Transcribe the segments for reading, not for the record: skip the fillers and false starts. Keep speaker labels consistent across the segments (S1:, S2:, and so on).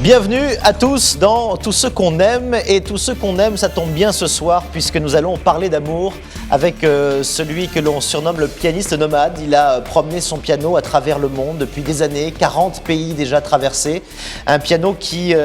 S1: Bienvenue à tous dans Tous ceux qu'on aime. Et tous ceux qu'on aime, ça tombe bien ce soir puisque nous allons parler d'amour avec celui que l'on surnomme le pianiste nomade. Il a promené son piano à travers le monde depuis des années, 40 pays déjà traversés. Un piano qui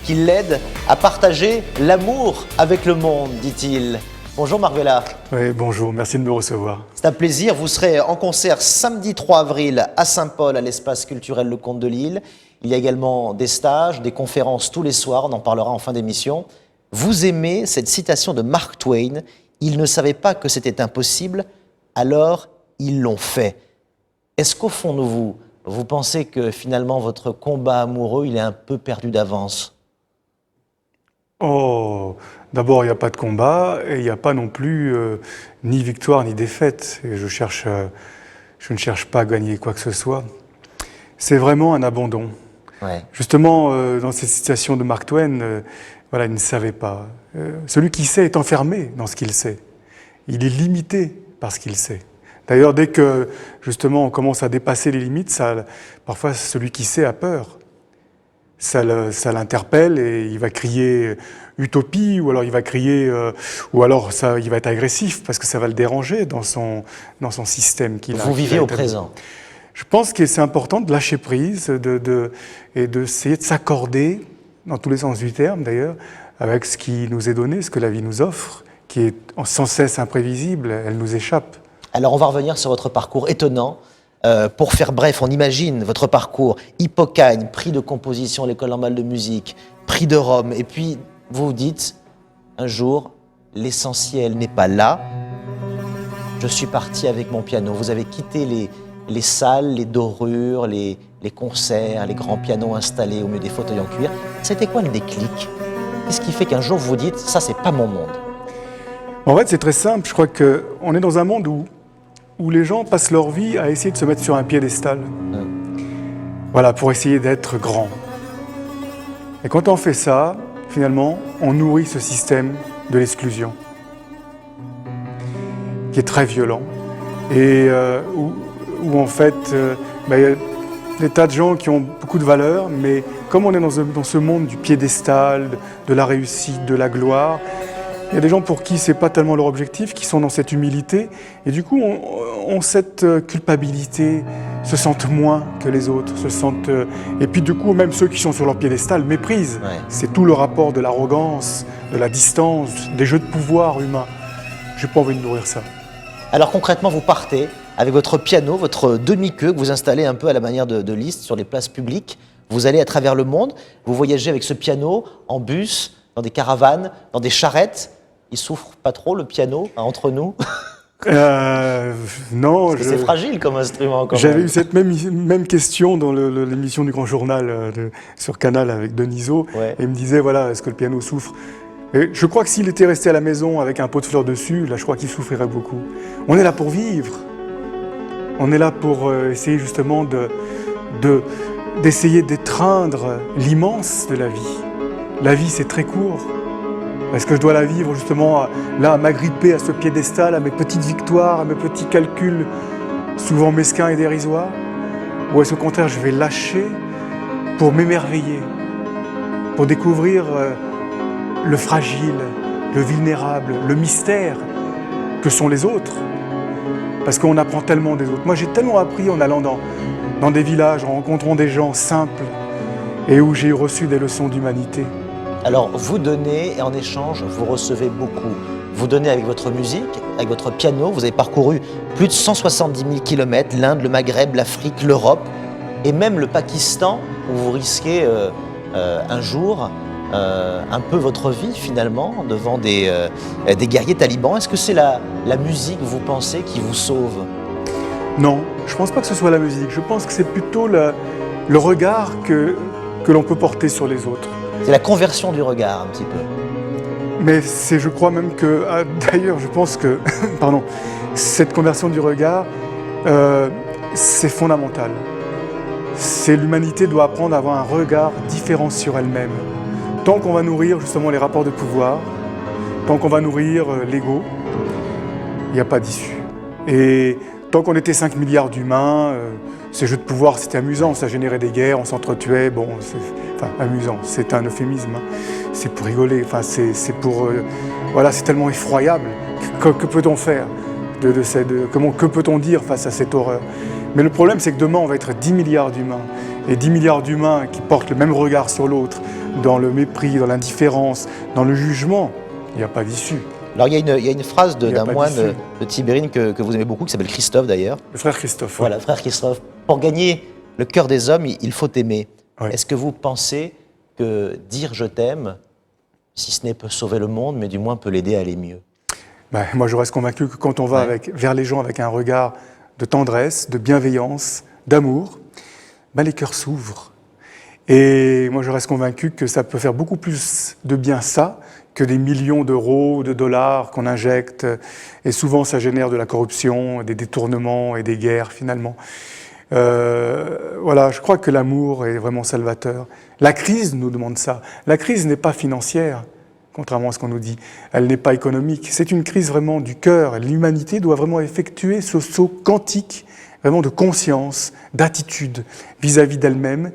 S1: l'aide à partager l'amour avec le monde, dit-il. Bonjour Marc Vella.
S2: Oui, bonjour, merci de me recevoir.
S1: C'est un plaisir. Vous serez en concert samedi 3 avril à Saint-Paul, à l'espace culturel Le Comte de Lille. Il y a également des stages, des conférences tous les soirs, on en parlera en fin d'émission. Vous aimez cette citation de Mark Twain, « Ils ne savaient pas que c'était impossible, alors ils l'ont fait ». Est-ce qu'au fond de vous pensez que finalement votre combat amoureux, il est un peu perdu d'avance ?
S2: Oh, d'abord, il n'y a pas de combat et il n'y a pas non plus ni victoire ni défaite. Et je ne cherche pas à gagner quoi que ce soit. C'est vraiment un abandon.
S1: Ouais.
S2: Justement, dans cette citation de Mark Twain, voilà, il ne savait pas. Celui qui sait est enfermé dans ce qu'il sait. Il est limité par ce qu'il sait. D'ailleurs, dès que justement on commence à dépasser les limites, parfois celui qui sait a peur. Ça l'interpelle et il va crier utopie, ou alors il va crier, il va être agressif parce que ça va le déranger dans son système qu'il a.
S1: Vous vivez au présent.
S2: Je pense que c'est important de lâcher prise et d'essayer de s'accorder, dans tous les sens du terme d'ailleurs, avec ce qui nous est donné, ce que la vie nous offre, qui est sans cesse imprévisible, elle nous échappe.
S1: Alors on va revenir sur votre parcours étonnant. Pour faire bref, on imagine votre parcours, Hippocagne, prix de composition à l'École normale de musique, prix de Rome, et puis vous vous dites, un jour, l'essentiel n'est pas là, je suis parti avec mon piano. Vous avez quitté les salles, les dorures, les concerts, les grands pianos installés au milieu des fauteuils en cuir. C'était quoi le déclic ? Qu'est-ce qui fait qu'un jour vous vous dites, ça c'est pas mon monde ?
S2: En fait, c'est très simple. Je crois qu'on est dans un monde où les gens passent leur vie à essayer de se mettre sur un piédestal. Voilà, pour essayer d'être grand. Et quand on fait ça, finalement, on nourrit ce système de l'exclusion, qui est très violent, et où en fait, il y a des tas de gens qui ont beaucoup de valeur, mais comme on est dans ce monde du piédestal, de la réussite, de la gloire, il y a des gens pour qui ce n'est pas tellement leur objectif, qui sont dans cette humilité, et du coup ont cette culpabilité, se sentent moins que les autres, et puis du coup même ceux qui sont sur leur piédestal méprisent. Ouais. C'est tout le rapport de l'arrogance, de la distance, des jeux de pouvoir humains. Je n'ai pas envie de nourrir ça.
S1: Alors concrètement, vous partez avec votre piano, votre demi-queue que vous installez un peu à la manière de Liszt sur les places publiques. Vous allez à travers le monde, vous voyagez avec ce piano en bus, dans des caravanes, dans des charrettes. Il souffre pas trop, le piano, entre nous?
S2: Non.
S1: C'est fragile comme instrument.
S2: J'avais eu cette même question dans l'émission du Grand Journal sur Canal avec Denisot. Ouais. Et il me disait, voilà, est-ce que le piano souffre? Et je crois que s'il était resté à la maison avec un pot de fleurs dessus, là, je crois qu'il souffrirait beaucoup. On est là pour vivre. On est là pour essayer justement d'essayer d'étreindre l'immense de la vie. La vie, c'est très court. Est-ce que je dois la vivre justement à m'agripper à ce piédestal, à mes petites victoires, à mes petits calculs souvent mesquins et dérisoires? Ou est-ce au contraire je vais lâcher pour m'émerveiller, pour découvrir le fragile, le vulnérable, le mystère que sont les autres? Parce qu'on apprend tellement des autres. Moi j'ai tellement appris en allant dans des villages, en rencontrant des gens simples et où j'ai reçu des leçons d'humanité.
S1: Alors, vous donnez et en échange, vous recevez beaucoup. Vous donnez avec votre musique, avec votre piano. Vous avez parcouru plus de 170 000 km, l'Inde, le Maghreb, l'Afrique, l'Europe et même le Pakistan, où vous risquez un jour un peu votre vie finalement devant des guerriers talibans. Est-ce que c'est la musique, vous pensez, qui vous sauve?
S2: Non, je ne pense pas que ce soit la musique. Je pense que c'est plutôt le regard que l'on peut porter sur les autres.
S1: C'est la conversion du regard, un petit peu.
S2: Mais je crois même que, d'ailleurs, je pense que, cette conversion du regard, c'est fondamental. L'humanité doit apprendre à avoir un regard différent sur elle-même. Tant qu'on va nourrir justement les rapports de pouvoir, tant qu'on va nourrir l'ego, il n'y a pas d'issue. Et tant qu'on était 5 milliards d'humains, ces jeux de pouvoir, c'était amusant, ça générait des guerres, on s'entretuait, bon, enfin amusant, c'est un euphémisme, hein. C'est pour rigoler, enfin c'est pour, voilà, c'est tellement effroyable, que peut-on faire que peut-on dire face à cette horreur? Mais le problème, c'est que demain, on va être 10 milliards d'humains, et 10 milliards d'humains qui portent le même regard sur l'autre, dans le mépris, dans l'indifférence, dans le jugement, il n'y a pas d'issue.
S1: Alors il y a une phrase d'un moine de Tibérine que vous aimez beaucoup, qui s'appelle Christophe d'ailleurs.
S2: Le frère Christophe.
S1: Voilà, frère Christophe. Pour gagner le cœur des hommes, il faut aimer.
S2: Oui.
S1: Est-ce que vous pensez que dire je t'aime, si ce n'est peut sauver le monde, mais du moins peut l'aider à aller mieux?
S2: Moi, je reste convaincu que quand on va vers les gens avec un regard de tendresse, de bienveillance, d'amour, les cœurs s'ouvrent. Et moi, je reste convaincu que ça peut faire beaucoup plus de bien ça que des millions d'euros, de dollars qu'on injecte. Et souvent, ça génère de la corruption, des détournements et des guerres, finalement. Voilà, je crois que l'amour est vraiment salvateur. La crise nous demande ça. La crise n'est pas financière, contrairement à ce qu'on nous dit. Elle n'est pas économique. C'est une crise vraiment du cœur. L'humanité doit vraiment effectuer ce saut quantique, vraiment de conscience, d'attitude vis-à-vis d'elle-même,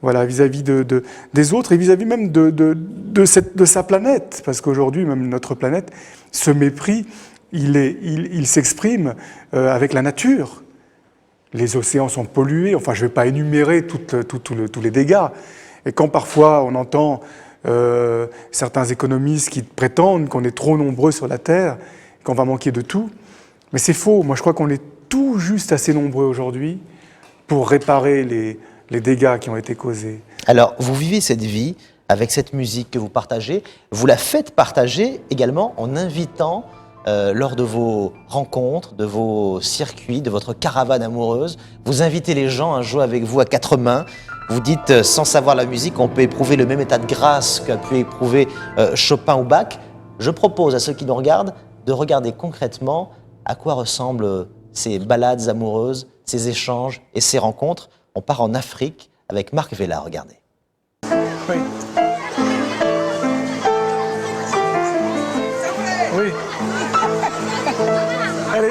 S2: voilà, vis-à-vis des autres et vis-à-vis même de sa planète. Parce qu'aujourd'hui, même notre planète, ce mépris, il s'exprime avec la nature. Les océans sont pollués, enfin je ne vais pas énumérer tous les dégâts. Et quand parfois on entend certains économistes qui prétendent qu'on est trop nombreux sur la Terre, qu'on va manquer de tout, mais c'est faux. Moi je crois qu'on est tout juste assez nombreux aujourd'hui pour réparer les dégâts qui ont été causés.
S1: Alors vous vivez cette vie avec cette musique que vous partagez, vous la faites partager également en invitant lors de vos rencontres, de vos circuits, de votre caravane amoureuse, vous invitez les gens à jouer avec vous à quatre mains. Vous dites, sans savoir la musique, on peut éprouver le même état de grâce qu'a pu éprouver Chopin ou Bach. Je propose à ceux qui nous regardent de regarder concrètement à quoi ressemblent ces balades amoureuses, ces échanges et ces rencontres. On part en Afrique avec Marc Vella, regardez.
S2: Oui. Oui. Allez.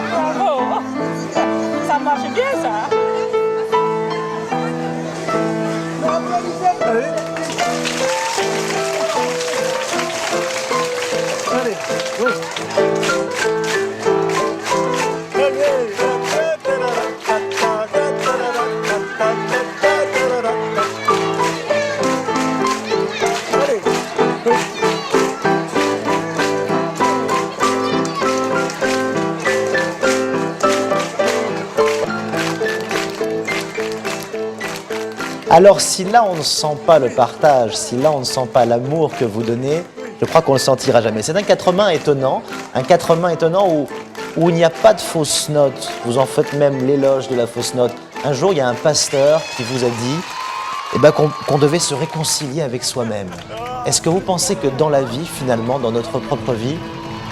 S3: Bravo! Ça marche bien, ça!
S2: Allez. Allez. Oui.
S1: Alors si là on ne sent pas le partage, si là on ne sent pas l'amour que vous donnez, je crois qu'on ne le sentira jamais. C'est un quatre mains étonnant où il n'y a pas de fausse note. Vous en faites même l'éloge de la fausse note. Un jour, il y a un pasteur qui vous a dit qu'on devait se réconcilier avec soi-même. Est-ce que vous pensez que dans la vie, finalement, dans notre propre vie,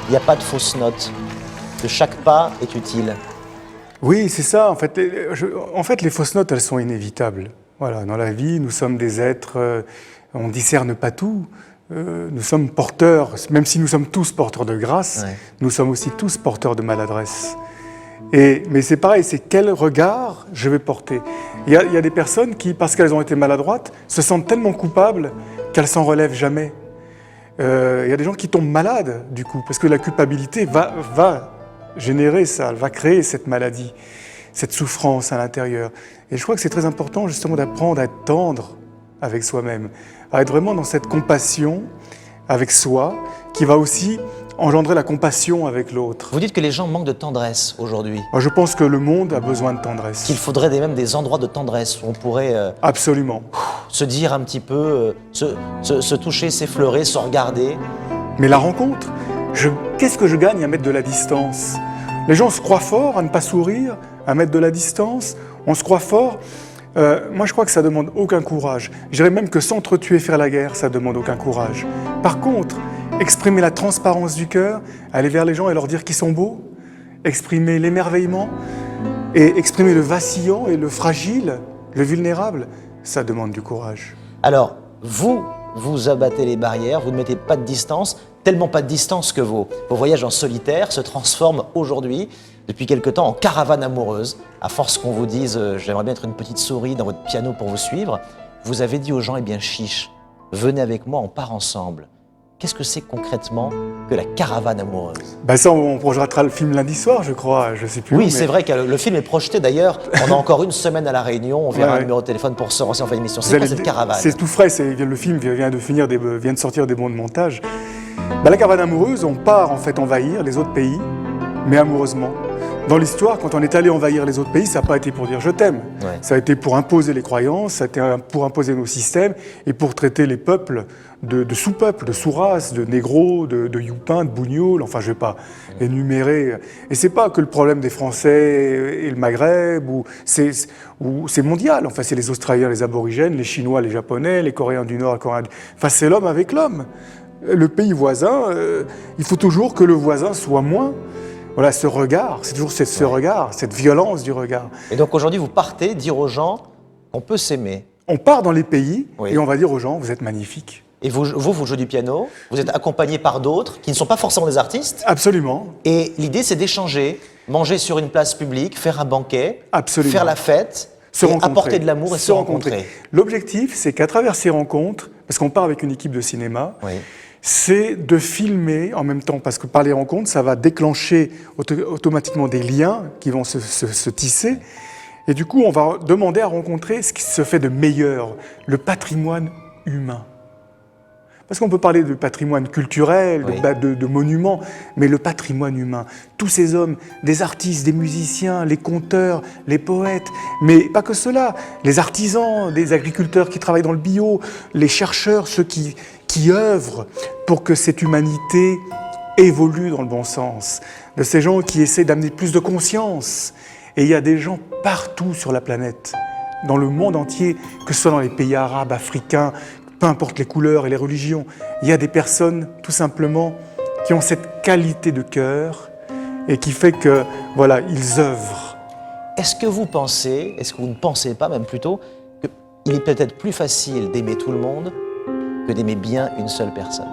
S1: il n'y a pas de fausse note, que chaque pas est utile?
S2: Oui, c'est ça. En fait, les fausses notes, elles sont inévitables. Voilà, dans la vie, nous sommes des êtres, on ne discerne pas tout. Nous sommes porteurs, même si nous sommes tous porteurs de grâce, nous sommes aussi tous porteurs de maladresse. Mais c'est pareil, c'est quel regard je vais porter. Il y a des personnes qui, parce qu'elles ont été maladroites, se sentent tellement coupables qu'elles s'en relèvent jamais. Il y a des gens qui tombent malades, du coup, parce que la culpabilité va générer ça, elle va créer cette maladie, cette souffrance à l'intérieur. Et je crois que c'est très important, justement, d'apprendre à être tendre avec soi-même, à être vraiment dans cette compassion avec soi, qui va aussi engendrer la compassion avec l'autre.
S1: Vous dites que les gens manquent de tendresse aujourd'hui.
S2: Moi, je pense que le monde a besoin de tendresse.
S1: Qu'il faudrait même des endroits de tendresse où on pourrait
S2: Absolument.
S1: Se dire un petit peu, se toucher, s'effleurer, se regarder.
S2: Mais la rencontre, qu'est-ce que je gagne à mettre de la distance? Les gens se croient forts à ne pas sourire, à mettre de la distance. On se croit fort. Moi, je crois que ça ne demande aucun courage. Je dirais même que s'entretuer, faire la guerre, ça ne demande aucun courage. Par contre, exprimer la transparence du cœur, aller vers les gens et leur dire qu'ils sont beaux, exprimer l'émerveillement, Et exprimer le vacillant et le fragile, le vulnérable, ça demande du courage.
S1: Alors, vous abattez les barrières, vous ne mettez pas de distance, tellement pas de distance que vos voyages en solitaire se transforment aujourd'hui, depuis quelque temps, en caravane amoureuse. À force qu'on vous dise « j'aimerais bien être une petite souris dans votre piano pour vous suivre », vous avez dit aux gens « eh bien chiche, venez avec moi, on part ensemble ». Qu'est-ce que c'est concrètement que la caravane amoureuse?
S2: Ben ça, on projetera le film lundi soir, je crois, je sais plus.
S1: Oui,
S2: où,
S1: c'est vrai que le film est projeté d'ailleurs. On a encore une semaine à La Réunion. On verra un
S2: Ouais.
S1: numéro de téléphone pour se renseigner en fin d'émission.
S2: Vous
S1: C'est quoi
S2: allez-
S1: cette caravane?
S2: C'est tout frais, le film vient de sortir des bons de montage. Ben, la caravane amoureuse, on part en fait envahir les autres pays, mais amoureusement. Dans l'histoire, quand on est allé envahir les autres pays, ça n'a pas été pour dire je t'aime.
S1: Ouais.
S2: Ça a été pour imposer les croyances, ça a été pour imposer nos systèmes et pour traiter les peuples de sous-peuples, de sous-races, de négros, de youpins, de bougnoules, enfin je ne vais pas énumérer. Et c'est pas que le problème des Français et le Maghreb, ou c'est mondial, enfin c'est les Australiens, les Aborigènes, les Chinois, les Japonais, les Coréens du Nord, les Coréens du... Enfin c'est l'homme avec l'homme. Le pays voisin, il faut toujours que le voisin soit moins. Voilà, ce regard, c'est toujours ce regard, cette violence du regard.
S1: Et donc aujourd'hui, vous partez dire aux gens qu'on peut s'aimer.
S2: On part dans les pays
S1: Oui.
S2: et on va dire aux gens, vous êtes magnifiques.
S1: Et vous jouez du piano, vous êtes accompagné par d'autres qui ne sont pas forcément des artistes.
S2: Absolument,
S1: Et l'idée, c'est d'échanger, manger sur une place publique, faire un banquet,
S2: absolument.
S1: faire la fête,
S2: Se
S1: et
S2: rencontrer.
S1: apporter de l'amour et se rencontrer.
S2: L'objectif, c'est qu'à travers ces rencontres, parce qu'on part avec une équipe de cinéma,
S1: Oui.
S2: c'est de filmer en même temps, parce que par les rencontres, ça va déclencher automatiquement des liens qui vont se tisser. Et du coup, on va demander à rencontrer ce qui se fait de meilleur, le patrimoine humain. Parce qu'on peut parler de patrimoine culturel,
S1: Oui.
S2: de monuments, mais le patrimoine humain. Tous ces hommes, des artistes, des musiciens, les conteurs, les poètes, mais pas que cela, les artisans, des agriculteurs qui travaillent dans le bio, les chercheurs, ceux qui œuvrent pour que cette humanité évolue dans le bon sens, de ces gens qui essaient d'amener plus de conscience. Et il y a des gens partout sur la planète, dans le monde entier, que ce soit dans les pays arabes, africains, peu importe les couleurs et les religions, il y a des personnes, tout simplement, qui ont cette qualité de cœur et qui fait que, voilà, ils œuvrent.
S1: Est-ce que vous ne pensez pas même plutôt, qu'il est peut-être plus facile d'aimer tout le monde que d'aimer bien une seule personne?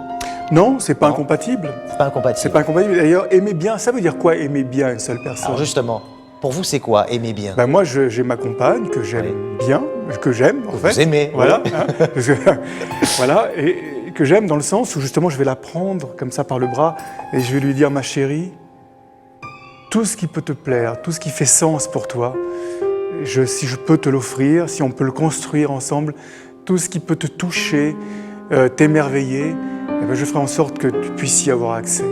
S2: Non, c'est pas
S1: Non.
S2: incompatible.
S1: C'est pas incompatible.
S2: C'est pas incompatible. D'ailleurs, aimer bien, ça veut dire quoi, aimer bien une seule personne?
S1: Alors justement, pour vous, c'est quoi aimer bien?
S2: Ben moi, j'ai ma compagne que j'aime bien, que j'aime en fait.
S1: Vous aimez,
S2: voilà,
S1: oui.
S2: hein, voilà, et que j'aime dans le sens où justement je vais la prendre comme ça par le bras et je vais lui dire, ma chérie, tout ce qui peut te plaire, tout ce qui fait sens pour toi, si je peux te l'offrir, si on peut le construire ensemble, tout ce qui peut te toucher, t'émerveiller, eh ben, je ferai en sorte que tu puisses y avoir accès.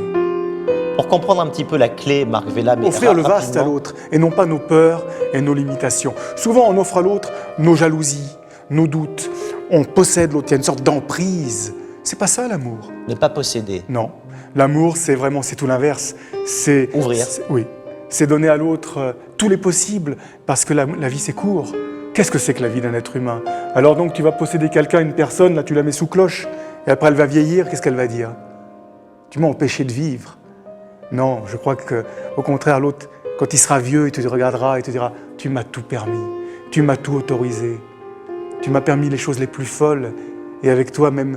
S1: Pour comprendre un petit peu la clé, Marc Vella, mais
S2: Offrir le vaste à
S1: rapidement,
S2: l'autre et non pas nos peurs et nos limitations. Souvent, on offre à l'autre nos jalousies, nos doutes. On possède l'autre, il y a une sorte d'emprise. C'est pas ça l'amour.
S1: ne pas posséder.
S2: Non. L'amour, c'est vraiment, c'est tout l'inverse. C'est
S1: Ouvrir.
S2: Oui. C'est donner à l'autre tous les possibles parce que la vie, c'est court. Qu'est-ce que c'est que la vie d'un être humain? Alors donc, tu vas posséder quelqu'un, une personne, là, tu la mets sous cloche et après, elle va vieillir, qu'est-ce qu'elle va dire? Tu m'as empêché de vivre. Non, je crois qu'au contraire, l'autre, quand il sera vieux, il te regardera et te dira « Tu m'as tout permis, tu m'as tout autorisé, tu m'as permis les choses les plus folles et avec toi même,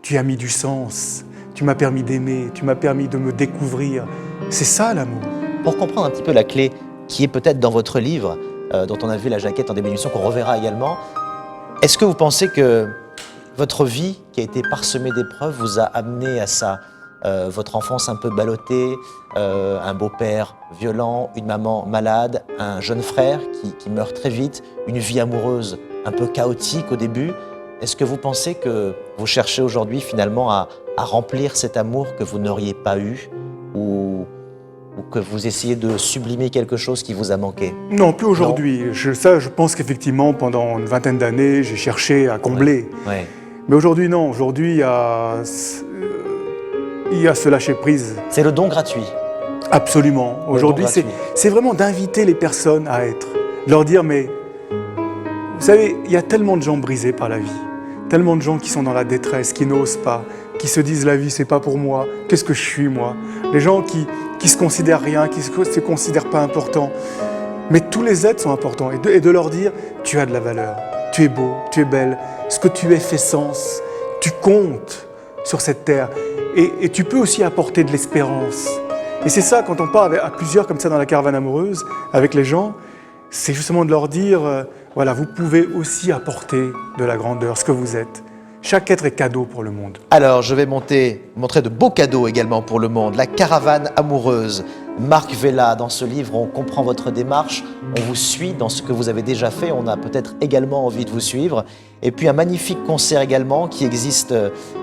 S2: tu as mis du sens, tu m'as permis d'aimer, tu m'as permis de me découvrir. » C'est ça l'amour.
S1: Pour comprendre un petit peu la clé qui est peut-être dans votre livre, dont on a vu la jaquette en début d'émission, qu'on reverra également, est-ce que vous pensez que votre vie, qui a été parsemée d'épreuves, vous a amené à ça? Votre enfance un peu ballottée, un beau-père violent, une maman malade, un jeune frère qui meurt très vite, une vie amoureuse un peu chaotique au début. Est-ce que vous pensez que vous cherchez aujourd'hui finalement à remplir cet amour que vous n'auriez pas eu ou que vous essayez de sublimer quelque chose qui vous a manqué?
S2: Non, plus aujourd'hui. Je pense qu'effectivement, pendant une vingtaine d'années, j'ai cherché à combler.
S1: Ouais.
S2: Mais aujourd'hui, non. Aujourd'hui, il y a ce lâcher-prise.
S1: C'est le don gratuit.
S2: Absolument. Aujourd'hui,
S1: gratuit.
S2: c'est vraiment d'inviter les personnes à être. De leur dire, mais vous savez, il y a tellement de gens brisés par la vie. Tellement de gens qui sont dans la détresse, qui n'osent pas, qui se disent la vie, c'est pas pour moi. Qu'est-ce que je suis, moi? Les gens qui se considèrent rien, qui se considèrent pas importants. Mais tous les êtres sont importants et de leur dire « tu as de la valeur, tu es beau, tu es belle, ce que tu es fait sens, tu comptes sur cette terre et tu peux aussi apporter de l'espérance. » Et c'est ça, quand on part à plusieurs comme ça dans la caravane amoureuse, avec les gens, c'est justement de leur dire voilà, vous pouvez aussi apporter de la grandeur, ce que vous êtes. Chaque être est cadeau pour le monde.
S1: Alors, je vais montrer de beaux cadeaux également pour le monde. La caravane amoureuse. Marc Vella, dans ce livre, on comprend votre démarche, on vous suit dans ce que vous avez déjà fait, on a peut-être également envie de vous suivre. Et puis un magnifique concert également qui existe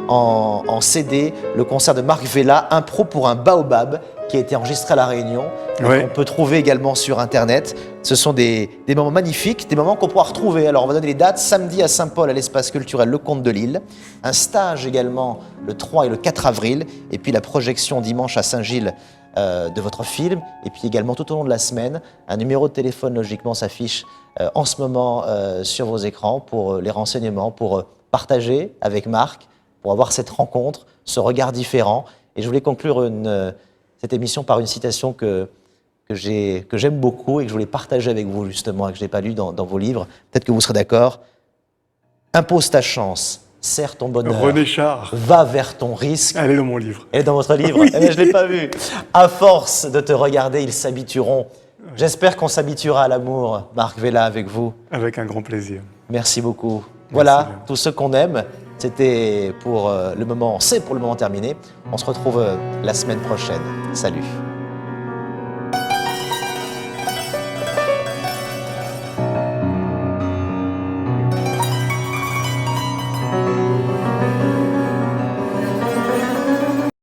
S1: en CD, le concert de Marc Vella, Impro pour un baobab, qui a été enregistré à La Réunion,
S2: Ouais.
S1: qu'on peut trouver également sur Internet. Ce sont des moments magnifiques, des moments qu'on pourra retrouver. Alors on va donner les dates, samedi à Saint-Paul à l'espace culturel Le Comte de Lille, un stage également le 3 et le 4 avril, et puis la projection dimanche à Saint-Gilles de votre film, et puis également tout au long de la semaine, un numéro de téléphone logiquement s'affiche en ce moment sur vos écrans pour les renseignements, pour partager avec Marc, pour avoir cette rencontre, ce regard différent. Et je voulais conclure cette émission par une citation que j'aime beaucoup et que je voulais partager avec vous justement, et que je n'ai pas lu dans vos livres. Peut-être que vous serez d'accord. Impose ta chance, serre ton bonheur.
S2: René Char,
S1: Va vers ton risque.
S2: elle est dans mon livre.
S1: Elle est dans votre livre.
S2: Oui.
S1: Eh bien, je ne l'ai pas vu. À force de te regarder, ils s'habitueront. J'espère qu'on s'habituera à l'amour, Marc Vella, avec vous.
S2: Avec un grand plaisir.
S1: Merci beaucoup. Voilà,
S2: bien.
S1: tous ceux qu'on aime, c'était pour le moment, c'est pour le moment terminé. On se retrouve la semaine prochaine. Salut.